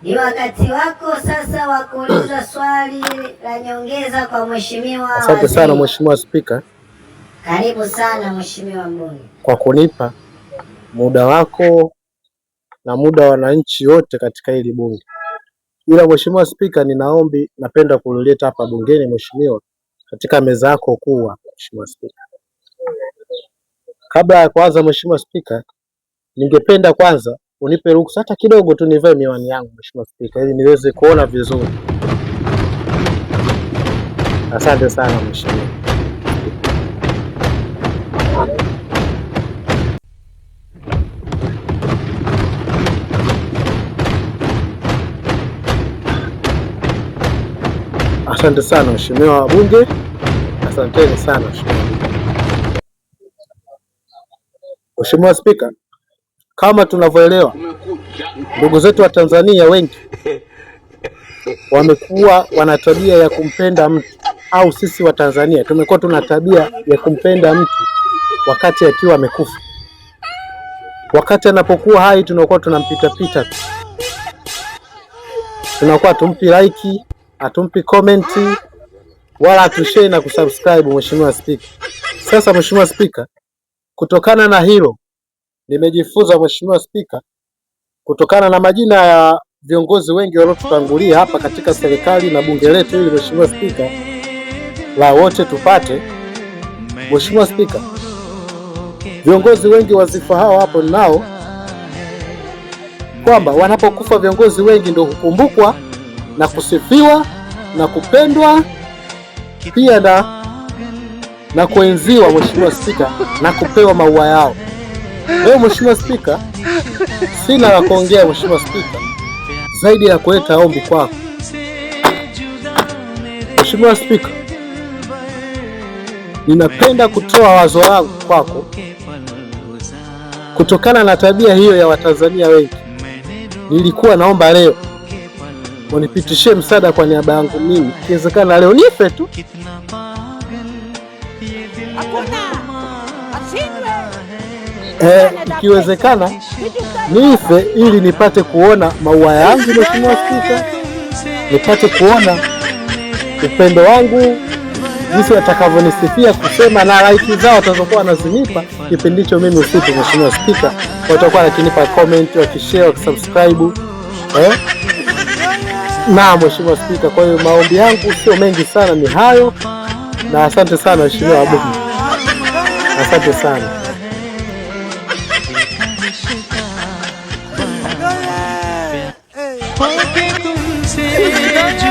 Ni wakati wako sasa wa kuuliza swali la nyongeza kwa mheshimiwa. Asante sana Mheshimiwa Spika. Karibu sana Mheshimiwa mbunge, kwa kunipa muda wako na muda wa wananchi wote katika hili bunge. Ila Mheshimiwa Spika, ninaombi napenda kulileta hapa bungeni Mheshimiwa, katika meza yako kuu. Mheshimiwa Spika, kabla ya kuanza Mheshimiwa Spika, ningependa kwanza unipe ruhusa hata kidogo tu nivae miwani yangu Mheshimiwa Spika, ili niweze kuona vizuri. Asante sana Mheshimiwa. Asante sana Mheshimiwa wabunge, asanteni sana Mheshimiwa Spika. Kama tunavyoelewa, ndugu zetu wa Tanzania wengi wamekuwa wana tabia ya kumpenda mtu, au sisi wa Tanzania tumekuwa tuna tabia ya kumpenda mtu wakati akiwa amekufa. Wakati anapokuwa hai tunakuwa tunampita pita tu, tunakuwa tumpi like, atumpi comment, wala atushare na kusubscribe Mheshimiwa Spika. Sasa Mheshimiwa Spika, kutokana na hilo nimejifunza Mheshimiwa Spika, kutokana na majina ya viongozi wengi waliotutangulia hapa katika serikali na bunge letu hili Mheshimiwa Spika, la wote tupate. Mheshimiwa Spika, viongozi wengi wazifa hao hapo nao, kwamba wanapokufa viongozi wengi ndio hukumbukwa na kusifiwa na kupendwa pia na kuenziwa Mheshimiwa Spika, na kupewa maua yao. Leo Mheshimiwa Spika, sina la kuongea Mheshimiwa Spika, zaidi ya kuleta ombi kwako Mheshimiwa Spika. Ninapenda kutoa wazo langu kwako kutokana na tabia hiyo ya Watanzania wengi. Nilikuwa naomba leo unipitishie msaada kwa niaba yangu mimi, ikiwezekana leo nife tu. Ikiwezekana nife ili nipate kuona maua yangu Mheshimiwa Spika, nipate kuona upendo wangu jinsi watakavyonisifia, kusema na like zao watazokuwa wanazinipa kipindi hicho mimi usiku Mheshimiwa Spika, watakuwa wakinipa comment, wakishare, wakisubscribe. Na Mheshimiwa Spika, kwa hiyo maombi yangu sio mengi sana, ni hayo, na asante sana Mheshimiwa wabunge, asante sana. तुमसे